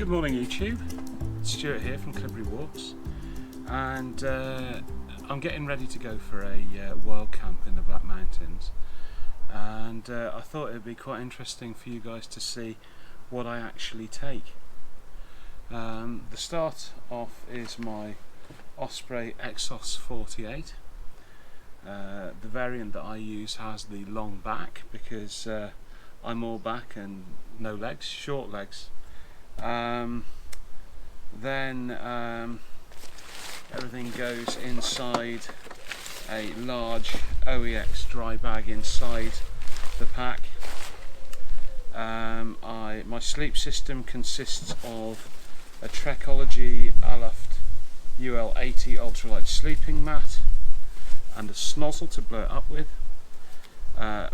Good morning YouTube, Stuart here from Clibbery Walks, and I'm getting ready to go for a wild camp in the Black Mountains, and I thought it would be quite interesting for you guys to see what I actually take. The start off is my Osprey Exos 48. The variant that I use has the long back because I'm all back and no legs, short legs. Then everything goes inside a large OEX dry bag inside the pack. My sleep system consists of a Trekology Aloft UL80 ultralight sleeping mat and a snozzle to blow it up with,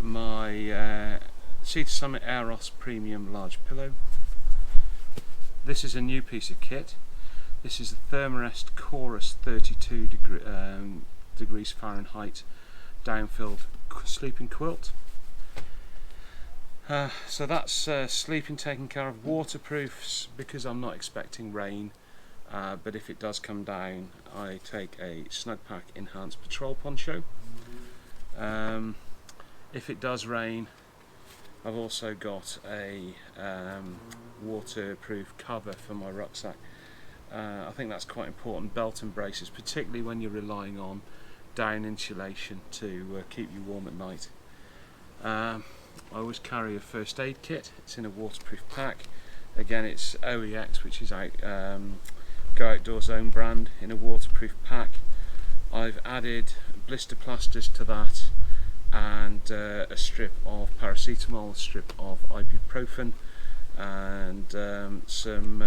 my Sea to Summit Aeros Premium large pillow. This is a new piece of kit. This is a Thermarest Chorus 32 degrees Fahrenheit down-filled sleeping quilt. So that's sleeping taken care of. Waterproofs, because I'm not expecting rain, but if it does come down, I take a Snugpack Enhanced Patrol Poncho. If it does rain, I've also got a waterproof cover for my rucksack. I think that's quite important. Belt and braces, particularly when you're relying on down insulation to keep you warm at night. I always carry a first aid kit. It's in a waterproof pack. Again, it's OEX, which is Go Outdoors own brand, in a waterproof pack. I've added blister plasters to that, and a strip of paracetamol, a strip of ibuprofen, and some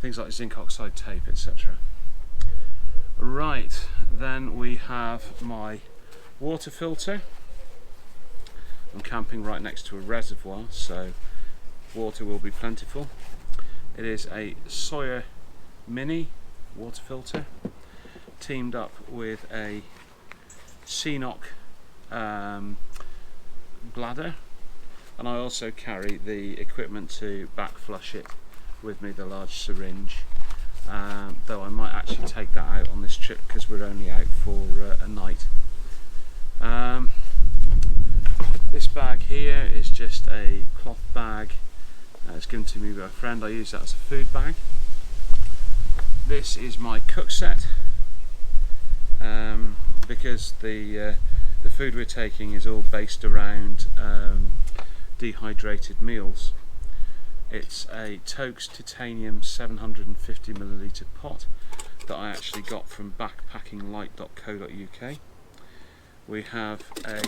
things like zinc oxide tape, etc. Right, then we have my water filter. I'm camping right next to a reservoir, so water will be plentiful. It is a Sawyer Mini water filter, teamed up with a CNOC bladder, and I also carry the equipment to back flush it with me, the large syringe, though I might actually take that out on this trip because we're only out for a night. This bag here is just a cloth bag. It's given to me by a friend. I use that as a food bag. This is my cook set, because the food we're taking is all based around dehydrated meals. It's a Toaks titanium 750ml pot that I actually got from backpackinglight.co.uk. We have a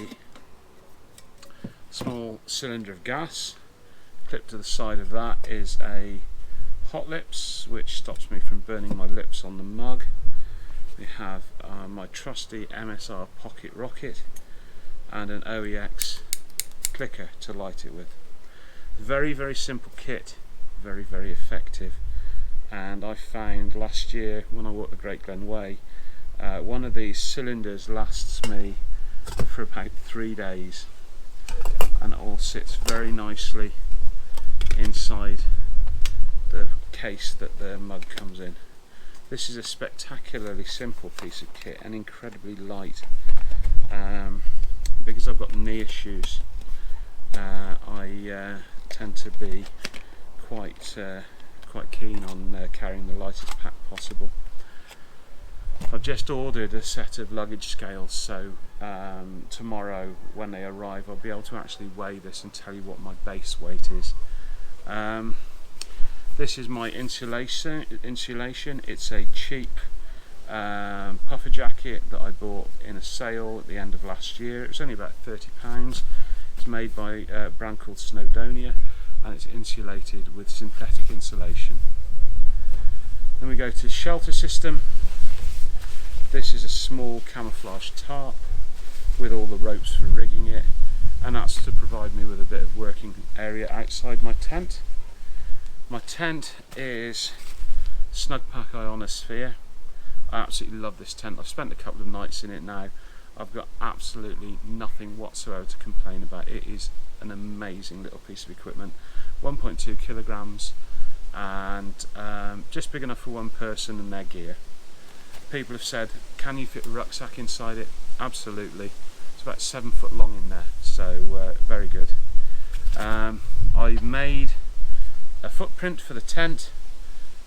small cylinder of gas. Clipped to the side of that is a hot lips, which stops me from burning my lips on the mug. We have my trusty MSR pocket rocket and an OEX clicker to light it with. Very, very simple kit, very, very effective. And I found last year when I walked the Great Glen Way, one of these cylinders lasts me for about 3 days, and it all sits very nicely inside the case that the mug comes in. This is a spectacularly simple piece of kit and incredibly light. Because I've got knee issues, I tend to be quite keen on carrying the lightest pack possible. I've just ordered a set of luggage scales, so tomorrow when they arrive I'll be able to actually weigh this and tell you what my base weight is. This is my insulation. It's a cheap puffer jacket that I bought in a sale at the end of last year. It was only about £30. It's made by a brand called Snowdonia, and it's insulated with synthetic insulation. Then we go to shelter system. This is a small camouflage tarp with all the ropes for rigging it, and that's to provide me with a bit of working area outside my tent. My tent is Snugpack Ionosphere. I absolutely love this tent. I've spent a couple of nights in it now. I've got absolutely nothing whatsoever to complain about. It is an amazing little piece of equipment. 1.2 kilograms, and just big enough for one person and their gear. People have said, can you fit a rucksack inside it? Absolutely. It's about 7 foot long in there, so very good. I made a footprint for the tent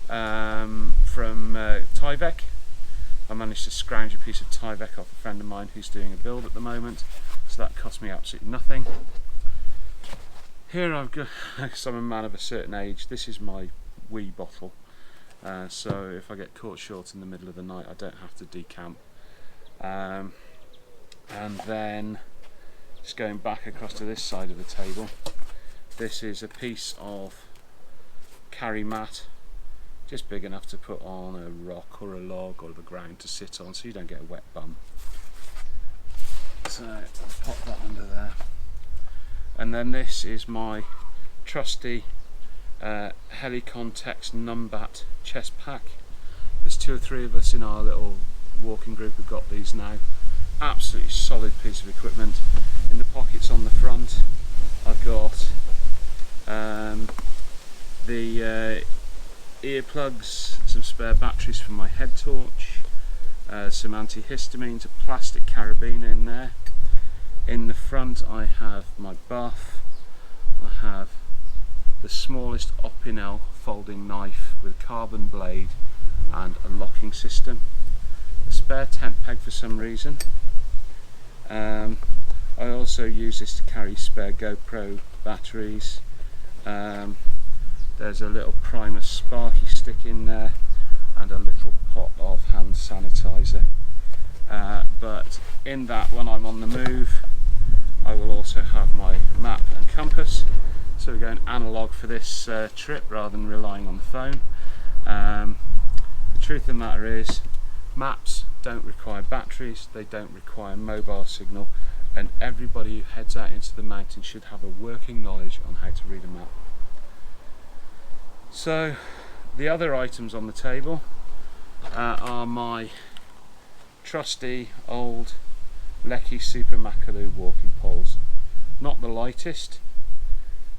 from Tyvek. I managed to scrounge a piece of Tyvek off a friend of mine who's doing a build at the moment, so that cost me absolutely nothing. Here I've got, because I'm a man of a certain age, this is my wee bottle, so if I get caught short in the middle of the night I don't have to decamp. And then just going back across to this side of the table, this is a piece of carry mat, just big enough to put on a rock or a log or the ground to sit on so you don't get a wet bum. So I'll pop that under there. And then this is my trusty Helicontex Numbat chest pack. There's 2 or 3 of us in our little walking group who've got these now. Absolutely solid piece of equipment. In the pockets on the front I've got the earplugs, some spare batteries for my head torch, some antihistamines, a plastic carabiner in there. In the front I have my buff, I have the smallest Opinel folding knife with a carbon blade and a locking system, a spare tent peg for some reason. I also use this to carry spare GoPro batteries. There's a little Primus Sparky stick in there and a little pot of hand sanitizer. But in that, when I'm on the move, I will also have my map and compass. So we're going analog for this trip rather than relying on the phone. The truth of the matter is, maps don't require batteries, they don't require mobile signal, and everybody who heads out into the mountains should have a working knowledge on how to read a map. So the other items on the table are my trusty old Lecky Super Makalu walking poles. Not the lightest,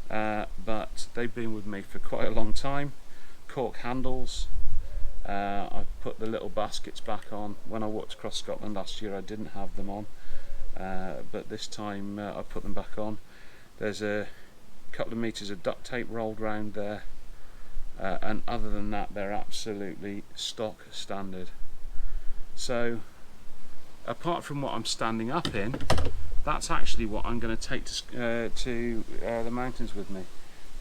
but they've been with me for quite a long time. Cork handles. I've put the little baskets back on. When I walked across Scotland last year I didn't have them on, but this time I put them back on. There's a couple of metres of duct tape rolled round there. And other than that, they're absolutely stock standard. So apart from what I'm standing up in, that's actually what I'm going to take to the mountains with me.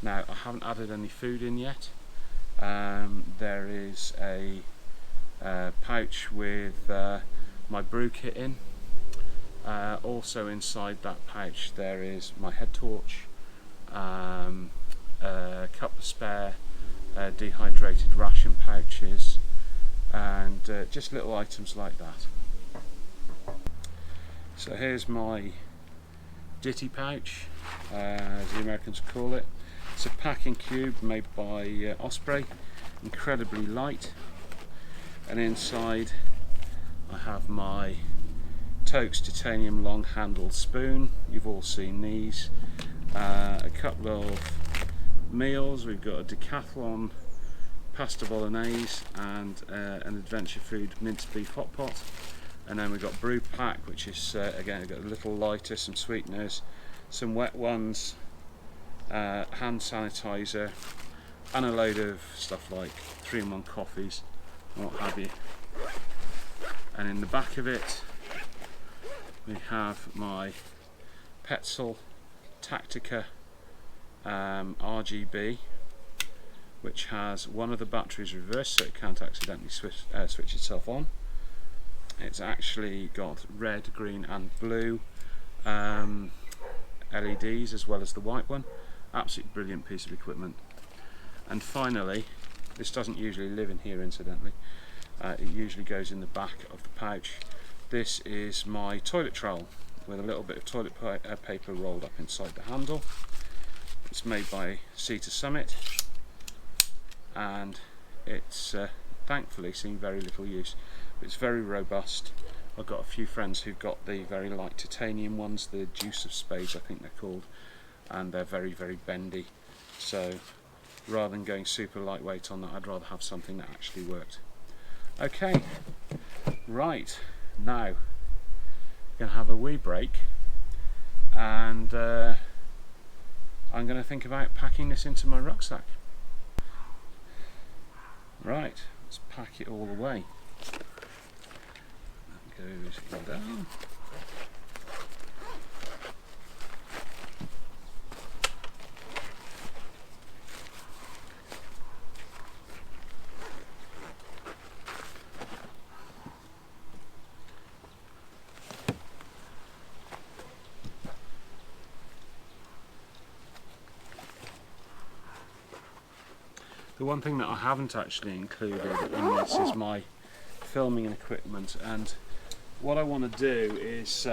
Now I haven't added any food in yet. There is a pouch with my brew kit in. Also inside that pouch there is my head torch, a couple of spare dehydrated ration pouches, and just little items like that. So here's my ditty pouch, as the Americans call it. It's a packing cube made by Osprey, incredibly light, and inside I have my Tokes titanium long handled spoon. You've all seen these. A couple of meals. We've got a decathlon pasta bolognese and an adventure food minced beef hot pot, and then we've got brew pack, which is again we've got a little lighter, some sweeteners, some wet ones, hand sanitizer, and a load of stuff like 3-in-1 coffees and what have you. And in the back of it we have my Petzl Tactica RGB, which has one of the batteries reversed so it can't accidentally switch itself on. It's actually got red, green and blue LEDs as well as the white one. Absolutely brilliant piece of equipment. And finally, this doesn't usually live in here incidentally, it usually goes in the back of the pouch. This is my toilet trowel with a little bit of toilet paper rolled up inside the handle. It's made by Sea to Summit, and it's thankfully seen very little use. It's very robust. I've got a few friends who've got the very light titanium ones, the Juice of Spades I think they're called, and they're very, very bendy. So rather than going super lightweight on that. I'd rather have something that actually worked. Okay, right, now we're going to have a wee break, and I'm going to think about packing this into my rucksack. Right, let's pack it all the way. That goes down. The one thing that I haven't actually included in this is my filming and equipment, and what I want to do is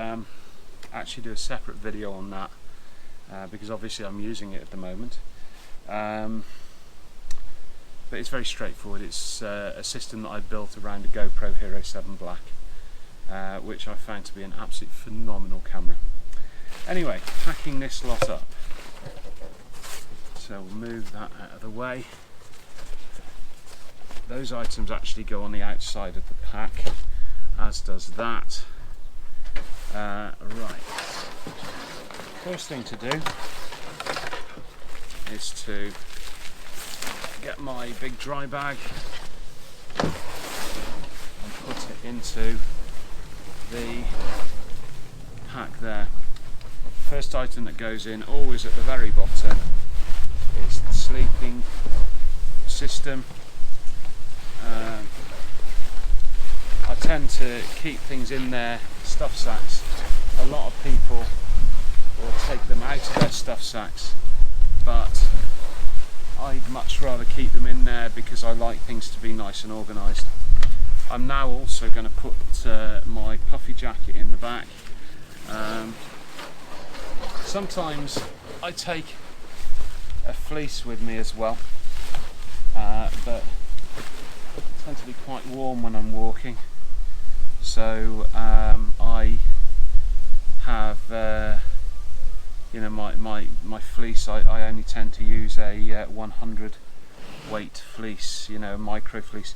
actually do a separate video on that, because obviously I'm using it at the moment, but it's very straightforward. It's a system that I built around a GoPro Hero 7 Black, which I found to be an absolutely phenomenal camera. Anyway, packing this lot up, so we'll move that out of the way. Those items actually go on the outside of the pack, as does that. Right, first thing to do is to get my big dry bag and put it into the pack there. First item that goes in, always at the very bottom, is the sleeping system. I tend to keep things in their stuff sacks. A lot of people will take them out of their stuff sacks, but I'd much rather keep them in there because I like things to be nice and organised. I'm now also going to put my puffy jacket in the back. Sometimes I take a fleece with me as well, but I tend to be quite warm when I'm walking, so I have my fleece. I only tend to use a 100 weight fleece, a micro fleece.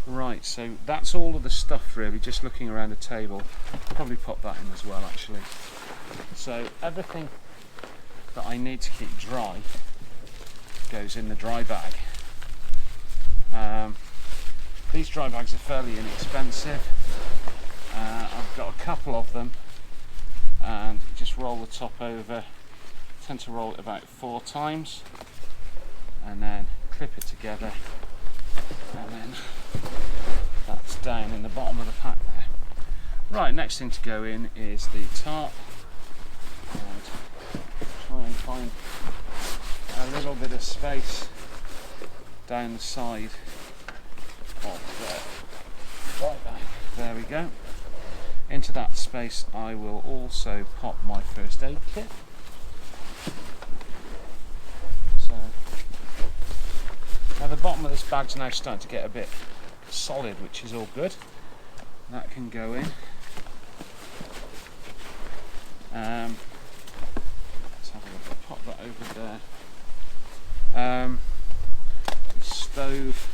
Right, so that's all of the stuff really, just looking around the table. I'll probably pop that in as well actually. So everything that I need to keep dry goes in the dry bag. These dry bags are fairly inexpensive. I've got a couple of them, and just roll the top over. I tend to roll it about 4 times and then clip it together, and then that's down in the bottom of the pack there. Right, next thing to go in is the tarp, and try and find a little bit of space down the side of the right bag. There we go. Into that space I will also pop my first aid kit. So now the bottom of this bag's now starting to get a bit solid, which is all good. That can go in. Let's have a look. I'll pop that over there. The stove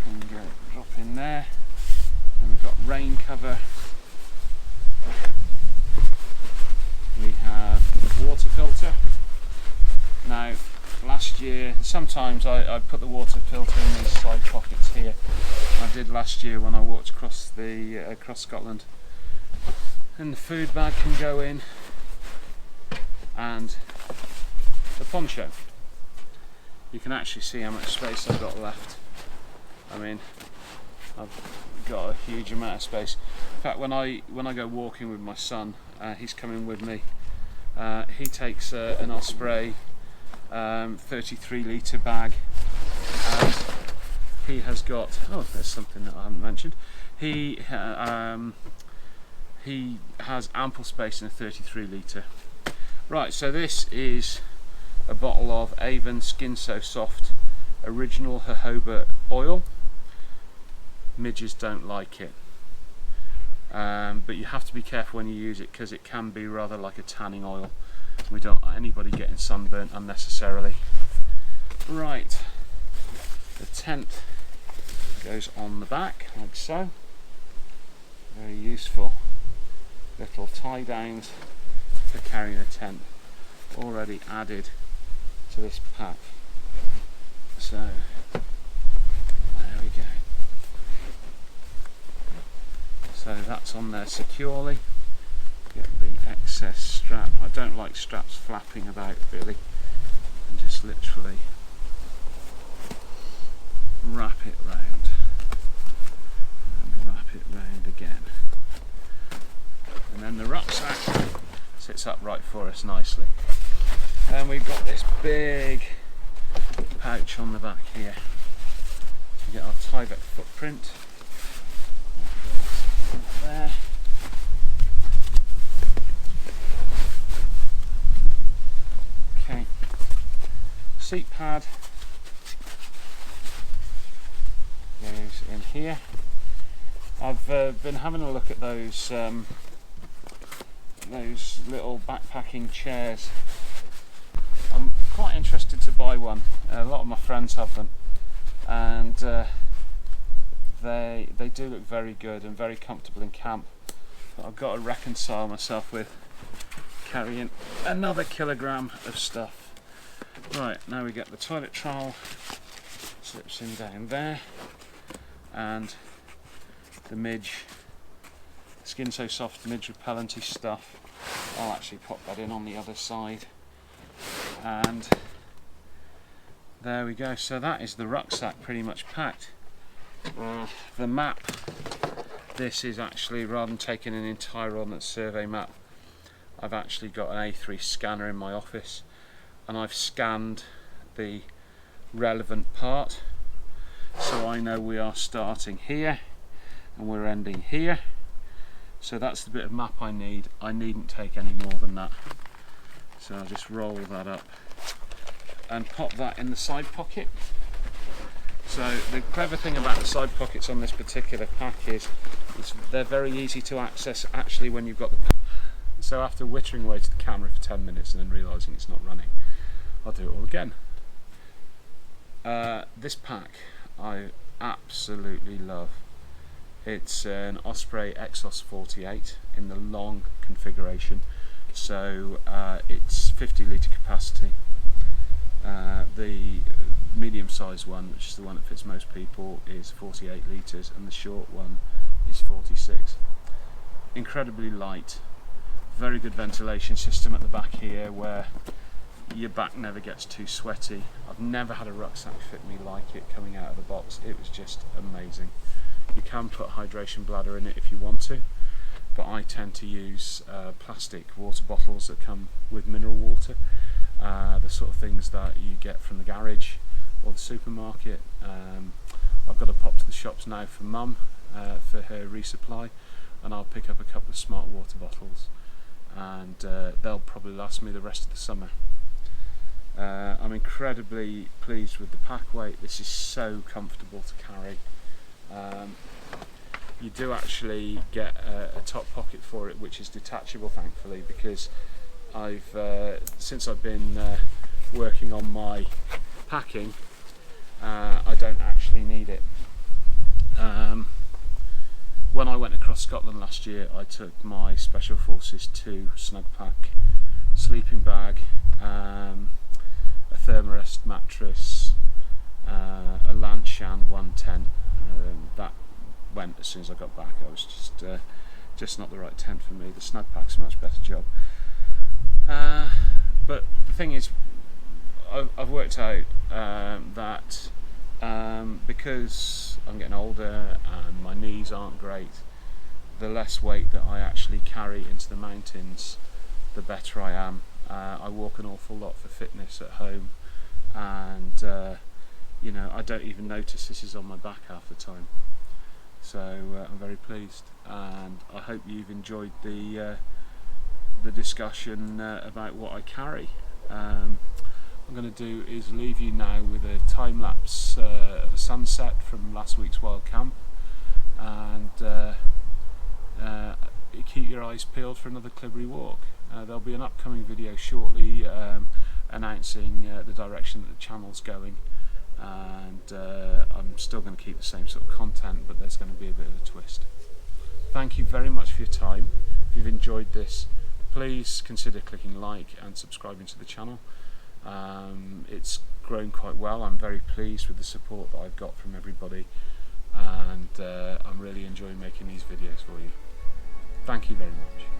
can go drop in there. Then we've got rain cover. We have the water filter. Now, last year, sometimes I put the water filter in these side pockets here. I did last year when I walked across Scotland. And the food bag can go in, and the poncho. You can actually see how much space I've got left. I mean, I've got a huge amount of space. In fact, when I go walking with my son, he's coming with me. He takes an Osprey 33 litre bag, and he has got, oh, there's something that I haven't mentioned. He has ample space in a 33 litre. Right, so this is a bottle of Avon Skin So Soft Original Jojoba Oil. Midges don't like it, but you have to be careful when you use it because it can be rather like a tanning oil. We don't want anybody getting sunburnt unnecessarily. Right, the tent goes on the back like so. Very useful little tie downs for carrying a tent already added to this pack. So there we go. So that's on there securely. Get the excess strap. I don't like straps flapping about really, and just literally wrap it round and wrap it round again, and then the rucksack sits upright for us nicely. And we've got this big pouch on the back here. We get our Tyvek footprint there. Okay, seat pad goes in here. I've been having a look at those little backpacking chairs. I'm quite interested to buy one. A lot of my friends have them, and they do look very good and very comfortable in camp. But I've got to reconcile myself with carrying another kilogram of stuff. Right, now we get the toilet trowel, slips in down there, and the midge, Skin So Soft midge repellenty stuff. I'll actually pop that in on the other side, and there we go. So that is the rucksack pretty much packed. The map, this is actually, rather than taking an entire Ordnance Survey map, I've actually got an A3 scanner in my office, and I've scanned the relevant part, so I know we are starting here and we're ending here. So that's the bit of map I need. I needn't take any more than that. So I'll just roll that up and pop that in the side pocket. So the clever thing about the side pockets on this particular pack is they're very easy to access actually when you've got the pack. So after wittering away to the camera for 10 minutes and then realising it's not running, I'll do it all again. This pack I absolutely love. It's an Osprey Exos 48 in the long configuration, so it's 50 litre capacity. The medium sized one, which is the one that fits most people, is 48 litres, and the short one is 46. Incredibly light, very good ventilation system at the back here where your back never gets too sweaty. I've never had a rucksack fit me like it coming out of the box. It was just amazing. You can put a hydration bladder in it if you want to, but I tend to use plastic water bottles that come with mineral water, the sort of things that you get from the garage or the supermarket. I've got to pop to the shops now for Mum for her resupply, and I'll pick up a couple of smart water bottles, and they'll probably last me the rest of the summer. I'm incredibly pleased with the pack weight. This is so comfortable to carry. You do actually get a top pocket for it, which is detachable, thankfully, because since I've been working on my packing, I don't actually need it. When I went across Scotland last year, I took my Special Forces 2 snug pack, sleeping bag, a Thermarest mattress, a Lanshan 110. That went as soon as I got back. I was just not the right tent for me. The snug pack's a much better job. But the thing is, I've worked out that because I'm getting older and my knees aren't great, the less weight that I actually carry into the mountains, the better I am. I walk an awful lot for fitness at home, and you know, I don't even notice this is on my back half the time. So I'm very pleased, and I hope you've enjoyed the discussion about what I carry. What I'm going to do is leave you now with a time lapse of a sunset from last week's wild camp, and keep your eyes peeled for another Clibbery walk. There'll be an upcoming video shortly announcing the direction that the channel's going, and I'm still going to keep the same sort of content, but there's going to be a bit of a twist. Thank you very much for your time. If you've enjoyed this, please consider clicking like and subscribing to the channel. It's grown quite well. I'm very pleased with the support that I've got from everybody, and I'm really enjoying making these videos for you. Thank you very much.